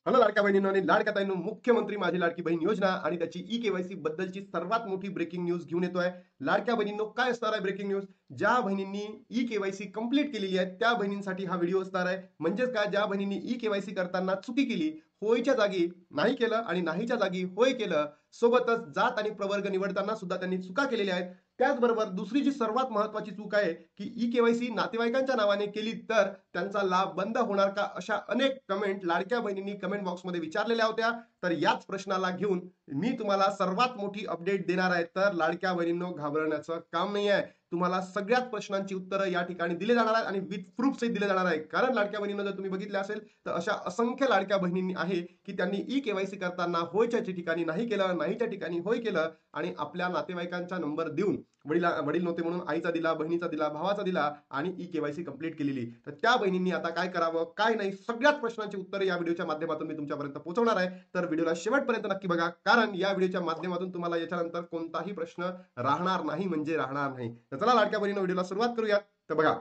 Hello लाडक्या बहिणींनो आणि लाडक्या ताईंनो, मुख्यमंत्री माझी लाडकी बहीण योजना आणि त्याची ई-केवायसी बद्दलची सर्वात मोठी ब्रेकिंग न्यूज घेऊन येतोय. लाडक्या बहिणींनो, काय असणार आहे ब्रेकिंग न्यूज? ज्या बहिणींनी ई-केवायसी कंप्लीट केलेली आहे त्या बहिणींसाठी हा व्हिडिओ असणार आहे. म्हणजेच काय, ज्या बहिणींनी ई-केवायसी करताना चुकी केली, होयच्या जागी नाही केलं आणि नाहीच्या जागी होय केलं, सोबतच जात आणि प्रवर्ग निवडताना सुद्धा त्यांनी चुका केलेल्या आहेत. त्याचबरोबर दुसरी जी सर्वात महत्वाची चूक आहे की ई-केवायसी नातेवाईकांच्या नावाने केली तर त्यांचा लाभ बंद होणार का, अशा अनेक कमेंट लाडक्या बहिणींनी कमेंट बॉक्समध्ये विचारलेल्या होत्या. तर याच प्रश्नाला घेऊन मी तुम्हाला सर्वात मोठी अपडेट देणार आहे. तर लाडक्या बहिणींनो, घाबरण्याचं काम नाही आहे. तुम्हाला सगळ्याच प्रश्नांची उत्तरं या ठिकाणी दिले जाणार आहेत आणि विथ प्रूफ सहित दिले जाणार आहे. कारण लाडक्या बहिणींनो, जर तुम्ही बघितले असेल तर अशा असंख्य लाडक्या बहिणींनी आहे की त्यांनी ई-केवायसी करताना होयच्या ठिकाणी नाही केलं, नाहीच्या ठिकाणी होय केलं आणि आपल्या नातेवाईकांचा नंबर देऊन वडील नव्हते म्हणून आईचा दिला, बहिणीचा दिला, भावाचा दिला आणि ई-केवायसी कंप्लीट केलेली. तर त्या बहिणींनी आता काय करावं, काय नाही, सगळ्याच प्रश्नांची उत्तरे या व्हिडिओच्या माध्यमातून मी तुमच्यापर्यंत पोहोचवणार आहे. तर व्हिडिओला शेवटपर्यंत नक्की बघा, कारण या व्हिडिओच्या माध्यमातून तुम्हाला याच्यानंतर कोणताही प्रश्न राहणार नाही म्हणजे राहणार नाही. तर चला लाडक्या बहिणींनो, व्हिडिओला सुरुवात करूया. तर बघा,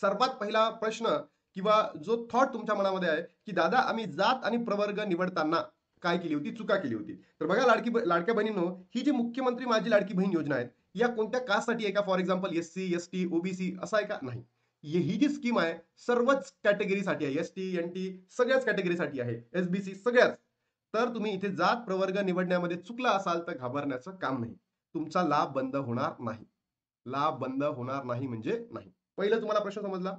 सर्वात पहिला प्रश्न किंवा जो थॉट तुमच्या मनामध्ये आहे की दादा, आम्ही जात आणि प्रवर्ग निवडताना काय केली होती, चुका केली होती. तर बघा लाडक्या बहिणींनो, ही जी मुख्यमंत्री माझी लाडकी बहीण योजना आहे, या कोणत्या कास्टसाठी आहे का? For example SC, ST, OBC असं आहे का? नाही. ही जी स्कीम आहे सर्वच कॅटेगरीसाठी आहे. एसटी, एनटी सगळ्याच कॅटेगरीसाठी आहे. एसबीसी सगळ्याच. तर तुम्ही इथे जात प्रवर्ग निवडण्यामध्ये चुकला असाल तर घाबरण्याचं काम नाही. तुमचा लाभ बंद होणार नाही. लाभ बंद होणार नाही म्हणजे नाही. पहिलं तुम्हाला प्रश्न समजला.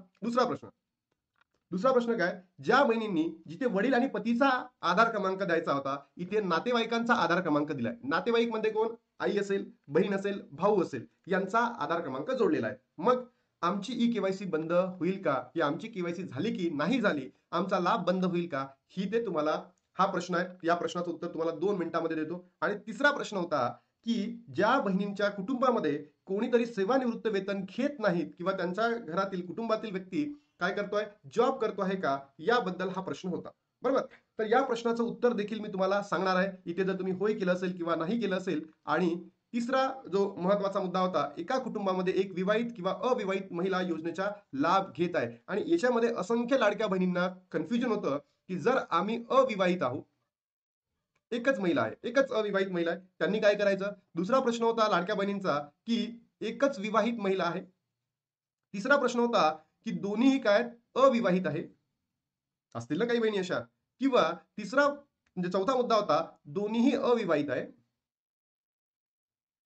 दुसरा प्रश्न काय, ज्या बहिणींनी जिथे वडील आणि पतीचा आधार क्रमांक द्यायचा होता, इथे नातेवाईकांचा आधार क्रमांक दिलाय. नातेवाईक मध्ये कोण? आई असेल, बहीण असेल, भाऊ असेल, यांचा आधार क्रमांक जोडलेला आहे. मग आमची ई केवायसी बंद होईल का, की आमची केवायसी झाली की नाही झाली, आमचा लाभ बंद होईल का, ही ते तुम्हाला, हा प्रश्न आहे. या प्रश्नाचं उत्तर तुम्हाला 2 मिनिटांमध्ये देतो. आणि तिसरा प्रश्न होता की ज्या बहिणींच्या कुटुंबामध्ये कोणीतरी सेवानिवृत्त वेतन घेत नाहीत किंवा त्यांच्या घरातील कुटुंबातील व्यक्ती काय करतोय, जॉब करतो आहे का, याबद्दल हा प्रश्न होता. बरोबर. तर या प्रश्नाचं उत्तर देखील मी तुम्हाला सांगणार आहे इथे, जर तुम्ही होय केलं असेल किंवा नाही केलं असेल. आणि तिसरा जो महत्वाचा मुद्दा होता, एका कुटुंबामध्ये एक विवाहित किंवा अविवाहित महिला योजनेचा लाभ घेत आहे. आणि याच्यामध्ये असंख्य लाडक्या बहिणींना कन्फ्युजन होतं की जर आम्ही अविवाहित आहोत, एकच महिला आहे, एकच अविवाहित महिला आहे, त्यांनी काय करायचं? दुसरा प्रश्न होता लाडक्या बहिणींचा की एकच विवाहित महिला आहे. तिसरा प्रश्न होता की दोन्हीही काय अविवाहित आहे, असतील ना काही बहिणी अशा. किंवा तिसरा म्हणजे चौथा मुद्दा होता, दोन्हीही अविवाहित आहे.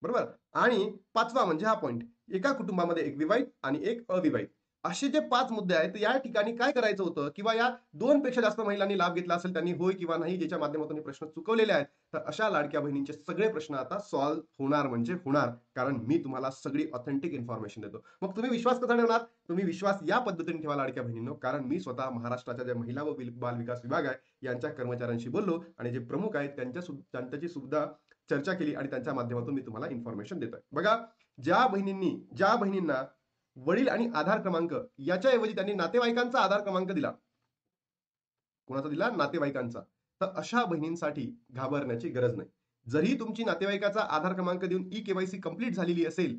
बरोबर. आणि पाचवा म्हणजे हा पॉइंट, एका कुटुंबामध्ये एक विवाहित आणि एक अविवाहित, असे जे 5 मुद्दे आहेत. या ठिकाणी काय करायचं होतं, किंवा या 2 पेक्षा जास्त महिलांनी लाभ घेतला असेल त्यांनी होय किंवा नाही ज्याच्या माध्यमातून हे प्रश्न चुकवलेले आहेत. तर अशा लाडक्या बहिणींचे सगळे प्रश्न आता सॉल्व्ह होणार म्हणजे होणार, कारण मी तुम्हाला सगळी ऑथेंटिक इन्फॉर्मेशन देतो. मग तुम्ही विश्वास कसा ठेवणार? तुम्ही विश्वास या पद्धतीने ठेवा लाडक्या बहिणींनो, कारण मी स्वतः महाराष्ट्राच्या ज्या महिला व बाल विकास विभाग आहे यांच्या कर्मचाऱ्यांशी बोललो आणि जे प्रमुख आहेत त्यांच्याची सुद्धा चर्चा केली आणि त्यांच्या माध्यमातून मी तुम्हाला इन्फॉर्मेशन देतोय. बघा, ज्या बहिणींना वडील आणि आधार क्रमांक याच्याऐवजी त्यांनी नातेवाईकांचा आधार क्रमांक दिला, कोणाचा दिला? नातेवाईकांचा. तर अशा बहिणींसाठी घाबरण्याची गरज नाही. जरी तुमची नातेवाईकाचा आधार क्रमांक देऊन ई केवायसी कंप्लीट झालेली असेल,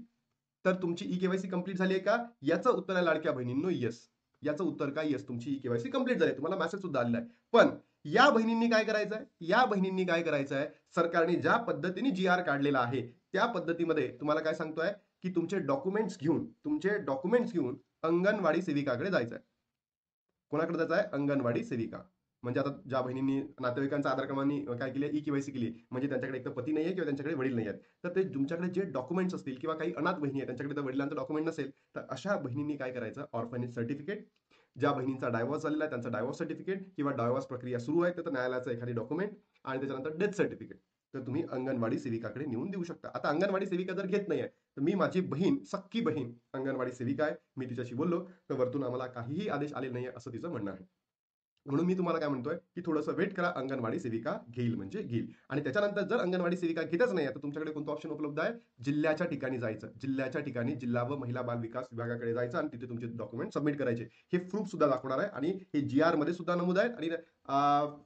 तर तुमची ई केवायसी कंप्लीट झाली आहे का, याचं उत्तर आहे लाडक्या बहिणींनो येस. याचं उत्तर काय? येस, तुमची ई केवायसी कंप्लीट झाली. तुम्हाला मेसेज सुद्धा आलेला आहे. पण या बहिणींनी काय करायचं आहे? या बहिणींनी काय करायचं आहे? सरकारने ज्या पद्धतीने जी आर काढलेला आहे त्या पद्धतीमध्ये तुम्हाला काय सांगतोय की तुमचे डॉक्युमेंट्स घेऊन अंगणवाडी सेविकाकडे जायचं आहे. कोणाकडे जायचं आहे? अंगणवाडी सेविका. म्हणजे आता ज्या बहिणींनी नातेवाईकांचा आधार क्रमांक काय केली, ई केवायसी केली, म्हणजे त्यांच्याकडे एक तर पती नाहीये किंवा त्यांच्याकडे वडील नाही आहेत, तर ते तुमच्याकडे जे डॉक्युमेंट्स असतील किंवा काही अनाथ बहिणी आहेत त्यांच्याकडे तर वडिलांचं डॉक्युमेंट नसेल, तर अशा बहिणींनी काय करायचं? ऑर्फनेज सर्टिफिकेट, ज्या बहिणींचा डायव्हर्स झालेला आहे त्यांचा डायव्हर्स सर्टिफिकेट किंवा डायव्हर्स प्रक्रिया सुरू आहे तर न्यायालयाचं एखादी डॉक्युमेंट आणि त्याच्यानंतर डेथ सर्टिफिकेट, तर तुम्ही अंगणवाडी सेविकाकडे नेऊन देऊ शकता. आता अंगणवाडी सेविका जर घेत नाहीये, तर मी माझी बहीण, सख्खी बहीण अंगणवाडी सेविका आहे, मी तिच्याशी बोललो तर वरतून आम्हाला काहीही आदेश आले नाहीये असं तिचं म्हणणं आहे. म्हणून मी तुम्हाला काय म्हणतोय की थोडंसं वेट करा, अंगणवाडी सेविका घेईल म्हणजे घेईल. आणि त्याच्यानंतर जर अंगणवाडी सेविका घेतच नाही तर तुमच्याकडे कोणतं ऑप्शन उपलब्ध आहे? जिल्ह्याच्या ठिकाणी जायचं. जिल्ह्याच्या ठिकाणी जिल्हा व महिला बाल विकास विभागाकडे जायचं आणि तिथे तुमचे डॉक्युमेंट सबमिट करायचे. हे प्रूफ सुद्धा दाखवणार आहे आणि हे जी आर मध्ये सुद्धा नमूद आहे आणि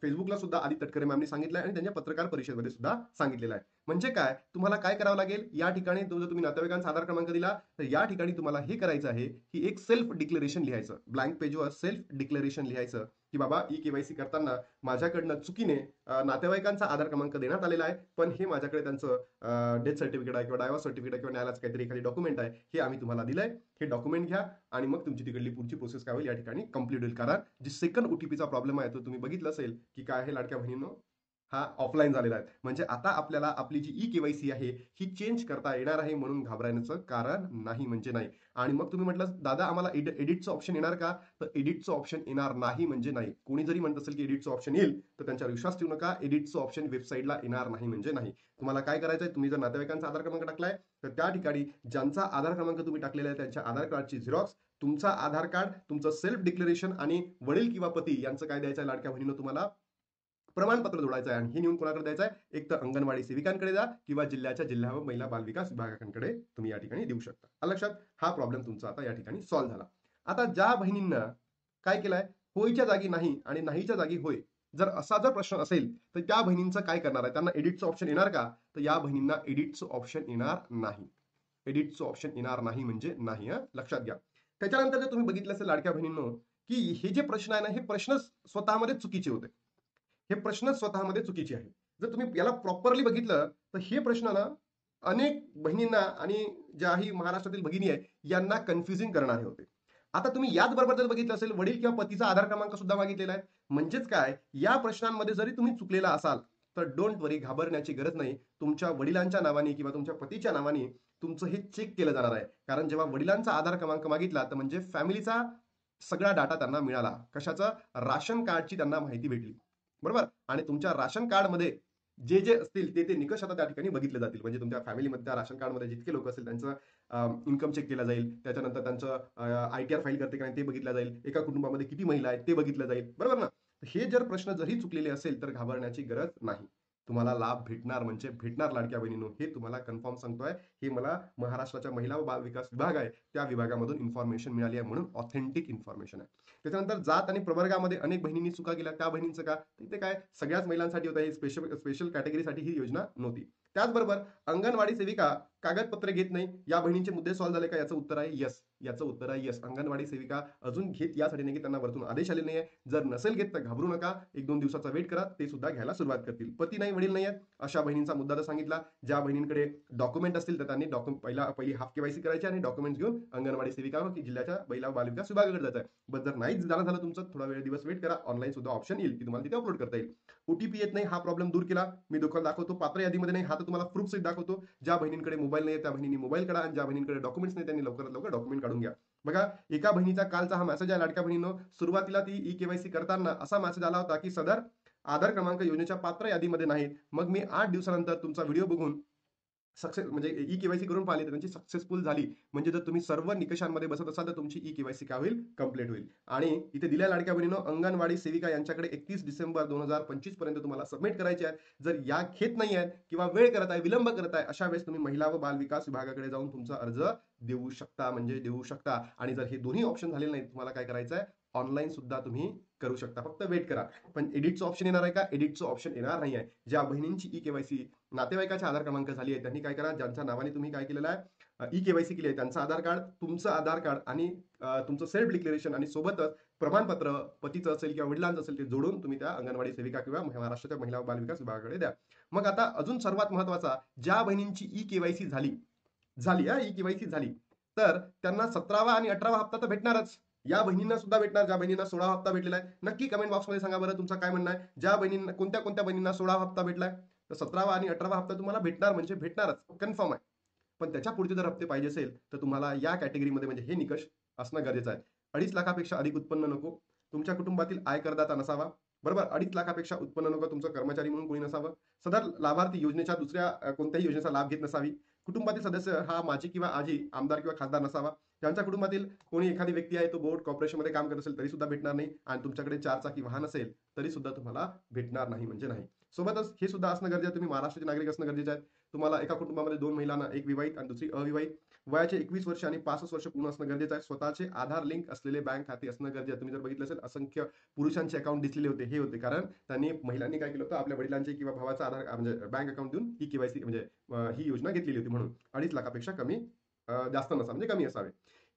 फेसबुकला सुद्धा आधी तटकरे मॅमनी सांगितलं आहे आणि त्यांच्या पत्रकार परिषदेमध्ये सुद्धा सांगितलेलं आहे. म्हणजे काय, तुम्हाला काय करावं लागेल? या ठिकाणी जर तुम्ही नातेवाईकांचा आधार क्रमांक दिला तर या ठिकाणी तुम्हाला हे करायचं आहे की एक सेल्फ डिक्लेरेशन लिहायचं. ब्लँक पेजवर सेल्फ डिक्लेरेशन लिहायचं की बाबा ई-के-वाय-सी करताना माझ्याकडनं चुकीने नातेवाईकांचा आधार क्रमांक देण्यात आलेला आहे, पण हे माझ्याकडे त्यांचं डेथ सर्टिफिकेट आहे किंवा डायव्हर्स सर्टिफिकेट आहे किंवा न्यायालयाचं काहीतरी एखादी डॉक्युमेंट आहे, हे आम्ही तुम्हाला दिलंय. हे डॉक्युमेंट घ्या आणि मग तुमची तिकडली पुढची प्रोसेस काय होईल या ठिकाणी कंप्लीट होईल. कारण जी सेकंड ओटीपीचा प्रॉब्लेम आहे तो तुम्ही बघितलं असेल की काय आहे लाडक्या बहिणींनो, हा ऑफलाईन झालेला आहे. म्हणजे आता आपल्याला आपली जी ई-के-वाय-सी आहे ही चेंज करता येणार आहे म्हणून घाबरण्याचं कारण नाही म्हणजे नाही. आणि मग तुम्ही म्हटलं दादा आम्हाला एडिटचं ऑप्शन येणार का? तर एडिटचं ऑप्शन येणार नाही म्हणजे नाही. कोणी जरी म्हणत असेल की एडिटचं ऑप्शन येईल तर त्यांच्यावर विश्वास ठेवू नका. एडिटचं ऑप्शन वेबसाईटला येणार नाही म्हणजे नाही. तुम्हाला काय करायचं आहे, तुम्ही जर नातेवाईकांचा आधार क्रमांक टाकलाय तर त्या ठिकाणी ज्यांचा आधार क्रमांक तुम्ही टाकलेला आहे त्यांच्या आधार कार्डची झेरॉक्स, तुमचा आधार कार्ड, तुमचं सेल्फ डिक्लेरेशन आणि वडील किंवा पती यांचं काय द्यायचं आहे लाडक्या बहिणीनं तुम्हाला प्रमाणपत्र जोडायचं आहे. आणि हे नेऊन कोणाकडे द्यायचं आहे, एक तर अंगणवाडी सेविकांकडे द्या किंवा जिल्हा व महिला बाल विकास विभागाकडे तुम्ही या ठिकाणी देऊ शकता. आलं लक्षात? हा प्रॉब्लेम तुमचा आता या ठिकाणी सॉल्व्ह झाला. आता ज्या बहिणींना काय केलंय, होयच्या जागी नाही आणि नाहीच्या जागी होय, जर असा जर प्रश्न असेल तर त्या बहिणींचं काय करणार आहे, त्यांना एडिटचं ऑप्शन येणार का? तर या बहिणींना एडिटचं ऑप्शन येणार नाही. एडिटचं ऑप्शन येणार नाही म्हणजे नाही. लक्षात घ्या. त्याच्यानंतर जर तुम्ही बघितलं असेल लाडक्या बहिणींनो, की हे जे प्रश्न आहे ना, हे प्रश्न स्वतःमध्ये चुकीचे होते. हे प्रश्न स्वतःमध्ये चुकीचे आहे. जर तुम्ही याला प्रॉपरली बघितलं तर हे प्रश्न ना अनेक बहिणींना आणि ज्याही महाराष्ट्रातील भगिनी आहे यांना कन्फ्युजिंग करणारे होते. आता तुम्ही याच बरोबर जर बघितलं असेल वडील किंवा पतीचा आधार क्रमांक सुद्धा मागितलेला आहे. म्हणजेच काय, या प्रश्नांमध्ये जरी तुम्ही चुकलेला असाल तर डोंट वरी, घाबरण्याची गरज नाही. तुमच्या वडिलांच्या नावाने किंवा तुमच्या पतीच्या नावाने तुमचं हे चेक केलं जाणार आहे. कारण जेव्हा वडिलांचा आधार क्रमांक मागितला तर म्हणजे फॅमिलीचा सगळा डाटा त्यांना मिळाला. कशाचा? राशन कार्डची त्यांना माहिती भेटली. बरोबर. आणि तुमच्या राशन कार्डमध्ये जे जे असतील ते निकष आता त्या ठिकाणी बघितले जातील. म्हणजे तुमच्या फॅमिलीमध्ये त्या राशन कार्डमध्ये जितके लोक असतील त्यांचं इन्कम चेक केला जाईल. त्याच्यानंतर त्यांचं ITR फाईल करते का नाही ते बघितलं जाईल. एका कुटुंबामध्ये किती महिला आहेत ते बघितलं जाईल. बरोबर ना? हे जर प्रश्न जरी चुकलेले असेल तर घाबरण्याची गरज नाही. तुम्हाला लाभ भेटणार म्हणजे भेटणार लाडक्या बहिणींनो, हे तुम्हाला कन्फर्म सांगतोय. हे मला महाराष्ट्राच्या महिला व बाल विकास विभाग आहे त्या विभागामधून इन्फॉर्मेशन मिळाली आहे म्हणून ऑथेंटिक इन्फॉर्मेशन आहे. त्याच्यानंतर जात आणि प्रवर्गामध्ये अनेक बहिणींनी चुका केल्या, त्या बहिणींचं का, ते काय सगळ्याच महिलांसाठी होतं, हे स्पेशल कॅटेगरीसाठी ही योजना नव्हती. त्याचबरोबर अंगणवाडी सेविका कागदपत्रे घेत नाही, या बहिणींचे मुद्दे सॉल्व्ह झाले का? याचं उत्तर आहे यस. याचं उत्तर आहे यस. अंगणवाडी सेविका अजून घेत यासाठी नाही की त्यांना वरतून आदेश आले नाहीये. जर नसेल घेत तर घाबरू नका, 1-2 दिवसाचा वेट करा, ते सुद्धा घ्यायला सुरुवात करतील. पती नाही, वडील नाही आहेत, अशा बहिणींचा मुद्दा तर सांगितला. ज्या बहिणींकडे डॉक्युमेंट असतील तर त्यांनी पहिली हाफ केवायसी करायची आणि डॉक्युमेंट्स घेऊन अंगणवाडी सेविका की जिल्ह्याच्या महिला व बाल विकास विभागाकडे जायचं आहे. बट जर नाहीच जाणं झालं तुमचं, थोडा दिवस वेट करा, ऑनलाईन सुद्धा ऑप्शन येईल की तुम्हाला तिथे अपलोड करता येईल. ओटीपी येत नाही हा प्रॉब्लेम दूर केला, मी दाखवतो. पात्र यादीमध्ये नाही, हा तर तुम्हाला प्रूफ सहित दाखवतो. ज्या बहिणींकडे मोबाईल नाही त्या बहिणींनी मोबाईल काढा आणि ज्या बहिणींकडे डॉक्युमेंट्स नाही त्यांनी लवकरात लवकर डॉक्युमेंट काढून घ्या. बघा, एका बहिणीचा कालचा हा मेसेज आहे लाडक्या बहिणींनो. सुरुवातीला ती ई-के-वाय-सी करताना असा मेसेज आला होता की सदर आधार क्रमांक योजनेच्या पात्र यादीमध्ये नाहीत. मग मी 8 दिवसानंतर तुमचा व्हिडिओ बघून सक्सेस म्हणजे ई-के-वाय-सी करून पाहिली तर त्यांची सक्सेसफुल झाली. म्हणजे जर तुम्ही सर्व निकषांमध्ये बसत असाल तर तुमची ई-के-वाय-सी काय होईल? कंप्लीट होईल. आणि इथे दिल्या लाडक्या बहिणींनो, अंगणवाडी सेविका यांच्याकडे 31 डिसेंबर 2025 पर्यंत तुम्हाला सबमिट करायचे आहे. जर या घेत नाही आहेत किंवा वेळ करत आहे, विलंब करत आहे, अशा वेळेस तुम्ही महिला व बाल विकास विभागाकडे जाऊन तुमचा अर्ज देऊ शकता म्हणजे देऊ शकता. आणि जर हे दोन्ही ऑप्शन झालेले नाही, तुम्हाला काय करायचं आहे? ऑनलाईन सुद्धा तुम्ही करू शकता. फक्त वेट करा. पण एडिटचं ऑप्शन येणार आहे का? एडिटचं ऑप्शन येणार नाही आहे. ज्या बहिणींची ई-के-वाय-सी नातेवाईकाच्या आधार क्रमांक झाली आहे त्यांनी काय करा, ज्यांच्या नावाने तुम्ही काय केलेलं आहे, ई-के-वाय-सी केली आहे, त्यांचं आधार कार्ड, तुमचं आधार कार्ड आणि तुमचं सेल्फ डिक्लेरेशन आणि सोबतच प्रमाणपत्र पतीचं असेल किंवा वडिलांचं असेल ते जोडून तुम्ही त्या अंगणवाडी सेविका किंवा महाराष्ट्राच्या महिला व बाल विकास विभागाकडे द्या. मग आता अजून सर्वात महत्वाचा, ज्या बहिणींची ई-के-वाय-सी झाली ई-के-वाय-सी झाली तर त्यांना 17वा आणि 18वा हप्ता तर भेटणारच. या बहिणींना सुद्धा भेटणार, ज्या बहिणींना 16 हप्ता भेटलेला आहे. नक्की कमेंट बॉक्समध्ये सांगा बरं तुमचं काय म्हणणं आहे. ज्या बहिणींना कोणत्या कोणत्या बहिणींना 16 हप्ता भेटलाय, तर 17वा आणि 18वा हप्ता तुम्हाला भेटणार म्हणजे भेटणारच, कन्फर्म आहे. पण त्याच्या पुढचे जर हप्ते पाहिजे असेल तर तुम्हाला या कॅटेगरीमध्ये म्हणजे हे निकष असणं गरजेचं आहे. 2.5 लाखापेक्षा अधिक उत्पन्न नको, तुमच्या कुटुंबातील आयकरदाता नसावा, बरोबर. 2.5 लाखापेक्षा उत्पन्न नको, तुमचं कर्मचारी म्हणून कोणी नसावं, सदर लाभार्थी योजनेच्या दुसऱ्या कोणत्याही योजनेचा लाभ घेत नसावी, कुटुंबातील सदस्य हा माजी किंवा आजी, आमदार किंवा खासदार नसावा, त्यांच्या कुटुंबातील कोणी एखादी व्यक्ती आहे तो बोर्ड कॉर्पोरेशनमध्ये काम करत असेल तरी सुद्धा भेटणार नाही, आणि तुमच्याकडे 4 चाकी वाहन असेल तरी सुद्धा तुम्हाला भेटणार नाही म्हणजे नाही. सोबतच हे सुद्धा असणं गरजेचं आहे, तुम्ही महाराष्ट्राचे नागरिक असणं गरजेचं आहे. तुम्हाला एका कुटुंबामध्ये 2 महिलांना, एक विवाहित आणि दुसरी अविवाहित, वयाचे 21 वर्ष आणि 65 वर्ष पूर्ण असणं गरजेचं आहे. स्वतःचे आधार लिंक असलेले बँक खाते असणं गरजेचं आहे. तुम्ही जर बघितलं असेल असंख्य पुरुषांचे अकाउंट दिसलेले होते, हे होते कारण त्यांनी महिलांनी काय केलं होतं, आपल्या वडिलांचे किंवा भावाचा आधार म्हणजे बँक अकाउंट देऊन ही केवायसी म्हणजे ही योजना घेतलेली होती म्हणून. 2.5 लाखापेक्षा कमी जास्त नसा म्हणजे कमी असावे.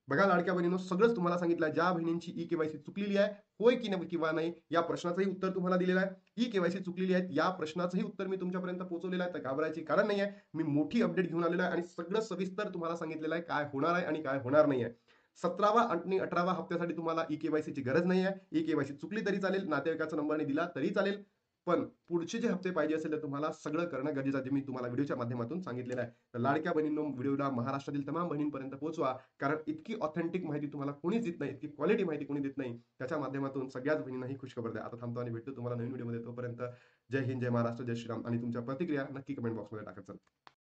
बघा लाडक्या बहिणींनो, सगळंच तुम्हाला सांगितलं आहे. ज्या बहिणींची ई केवायसी चुकलेली आहे, होय की नाही किंवा नाही, या प्रश्नाचंही उत्तर तुम्हाला दिलेलं आहे. ई केवायसी चुकलेली आहे, या प्रश्नाचंही उत्तर मी तुमच्यापर्यंत पोहोचवलेलं आहे. तर घाबरायची कारण नाही आहे. मी मोठी अपडेट घेऊन आलेलो आहे आणि सगळं सविस्तर तुम्हाला सांगितलेलं आहे, काय होणार आहे आणि काय होणार नाही आहे. 17वा आणि 18वा हप्त्यासाठी तुम्हाला ई केवायसीची गरज नाही आहे. ई केवायसी चुकली तरी चालेल, नातेवाईकाचा नंबरने दिला तरी चालेल. पण पुढचे जे हप्ते पाहिजे असेल तर तुम्हाला सगळं करणं गरजेचं आहे, जे मी तुम्हाला व्हिडिओच्या माध्यमातून सांगितलेलं आहे. तर लाडक्या बहिणींनो, व्हिडिओला महाराष्ट्रातील तमाम बहिणींपर्यंत पोहोचवा. कारण इतकी ऑथेंटिक माहिती तुम्हाला कोणीच देत नाही, इतकी क्वालिटी माहिती कोणी देत नाही. त्याच्या माध्यमातून सगळ्याच बहिणींना ही खुशखबर द्या. आता थांबतो आणि भेटतो तुम्हाला नवीन व्हिडिओमध्ये. तोपर्यंत जय हिंद, जय महाराष्ट्र, जय श्रीराम आणि तुमच्या प्रतिक्रिया नक्की कमेंट बॉक्समध्ये टाकत चला.